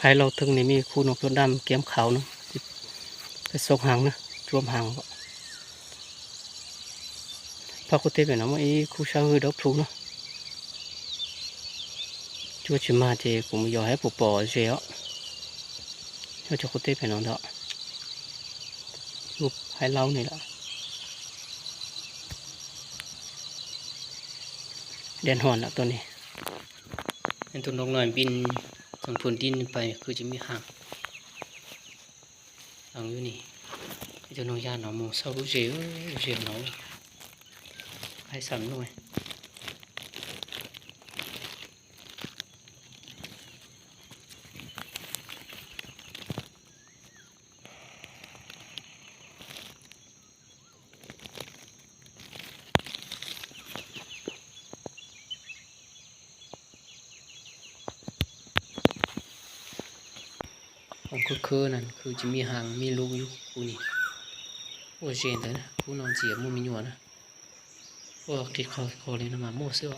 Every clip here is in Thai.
ภายเราถึงนี่มีคู่นกตัวดำเกียมขาวเนาะไปซกหางนะรวมหางพระคุเทเป็นเนาะอีคู่ชาวฮือดอกพลูเนาะชั่วชิมาเจกูมยอให้ปูปอเจาะเจ้าคุเทเป็นเนาะเนาะรูปให้เรานี่ล่ะแดนหอนละตัวนี้เป็นตัวนกน้อยบินทางพื้นดินไปคือจะมีหางอยู่นี่เจ้านกย่านเนาะหมู่เศร้ารู้เสียเนาะให้สั่นหน่อยของคือนั่นคือจะมีหางมีลูกอยู่คู่นี้โอ้เจนเลยนะคู่นอนเสียมูมีหนวดนะโอ้ติดคอเลยนะมาโม่เสื้อ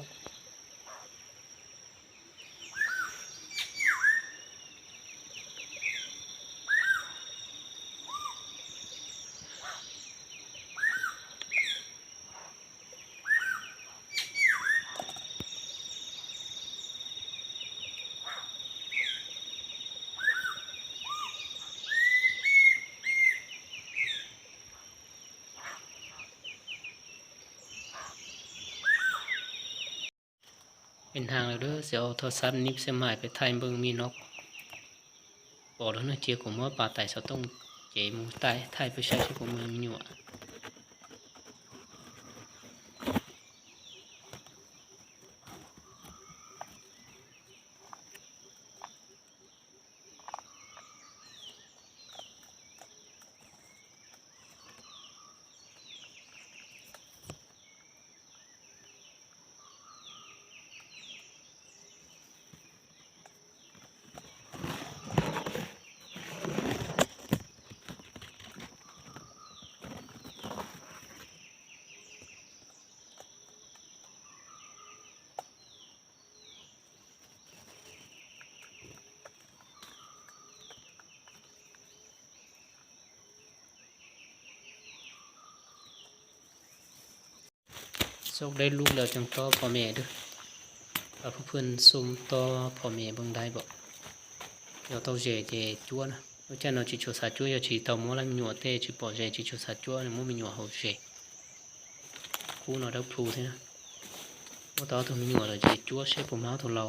เป็นทางแล้วเด้อเสียเอาโทรศัพท์นิบเสียหมายไปถ่ายเบิ่งมีนกบอกแล้วนะเจียผมว่าป่าไต่เขาต้องเจหมูใต้ถ่ายไปใช้ที่ผมมีหนวดโชคได้ลูกแล้วจังต่อพ่อแม่เด้อว่าเพิ่นซุมต่อพ่อแม่เบิ่งได้บ่เดี๋ยวต้องเจจั่วนะเพราะฉะนั้นจิโชซาจั่วอย่าสิตอมอละมีหนวดเตจิปอเจจิโชซาจั่วนี่บ่มีหนวดเฮาเจคู่เนาะดอกพลูซินะบ่ต่อถึงมีหนวดแล้วจิจั่วเชผมเฮาทุเรา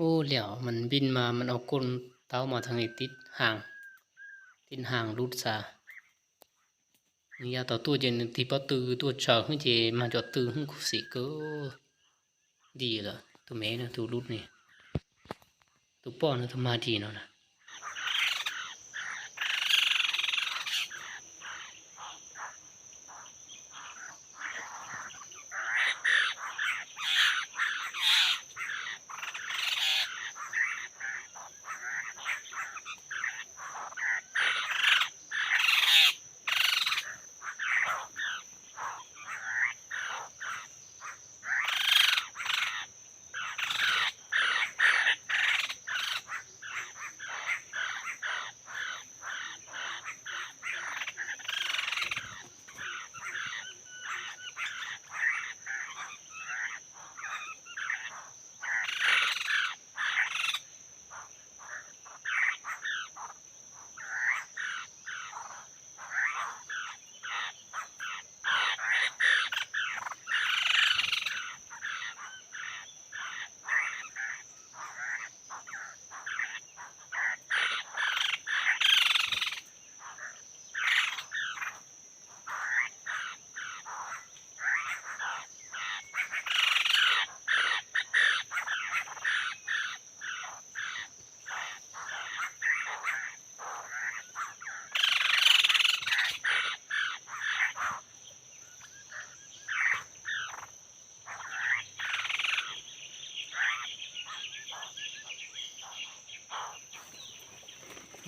โอ้แล้วมันบินมามันเอาก้นเต้ามาทางนี้ติดหางรุดซะนี่ยาต่อตัวเจนที่ปะตือตัวเช้าขึ้นเจมาจอดตือขึ้นกุสิก็ดีละตัวแม่นะตัวรุดนี่ตัวป้อนนะตัวมาดีเนาะนะ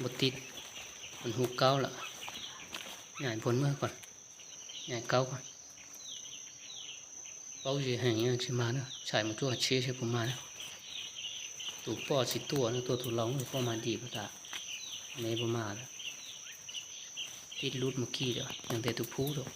บ่ติดมันฮูกเก้าล่ะย้ายพ้นเมื่อก่อนย้ายเก้าก่อนเป้าสิให้สิมาเนาะใช้มาตัวเชใช้ผมมาเนาะตัวป้อสิตัวเนาะตัวลองประมาณดีบ่ตาในบ่มาแล้วติดรูดเมื่อกี้เด้อยังแต่ตัวผู้ดอก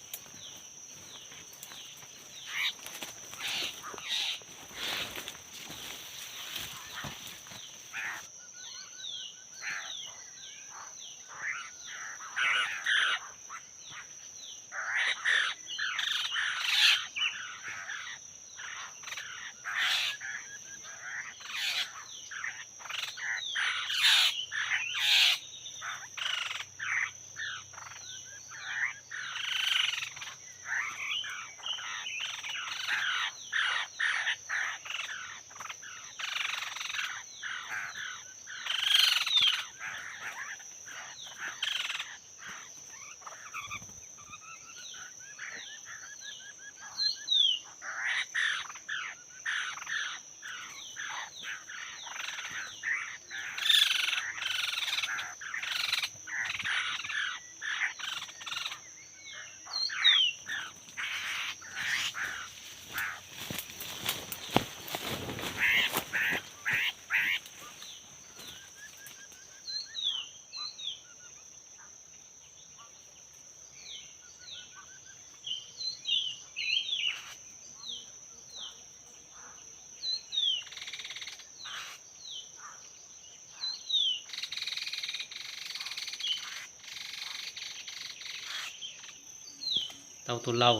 เตาตัวเรา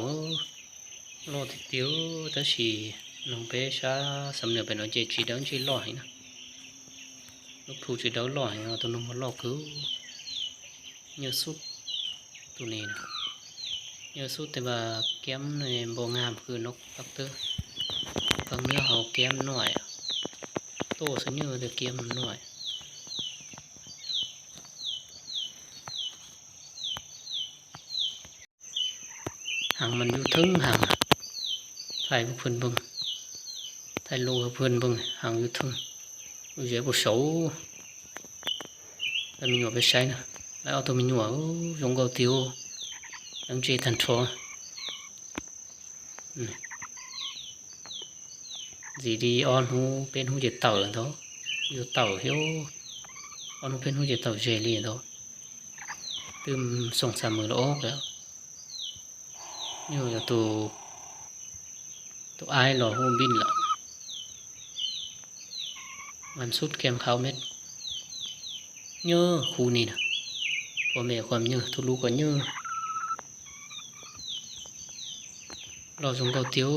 โลติเตียวตะสีน้องเปชาสำเนียงเป็นว่าเจจีดังจีลอยนะลูกผู้จีดังลอยตัวน้องมาลอกคือเนื้อซุปตัวนี้นะเนื้อซุปแต่ว่าแก้มในบ่งามคือนกปักเตอร์บางเนื้อเขาแก้มน้อยโตซะเนื้อแต่แก้มน้อยหางมันอยู่ทึงหางถ่ายเพิ่นเบิ่งถ่ายโลเพิ่นเบิ่งหางอยู่ทึงอยู่เจ็บบ่เสาแล้วมีหนวดไปใช้นะแล้วเอาตัวมีหนวดยงเกาติวดังเจทันทอgì đi on hu bên hu dệt tàu đó yêu tàu hiếu on hu bên hu dệt tàu dễ liền đó tươm song sàm mờ lỗ đó như là tụ ai lò hu bin lợ làm sút kem khao mét nhớ khu này nèพ่อแม่ความnhớทุลูก็nhớ เราจงเกาเตียว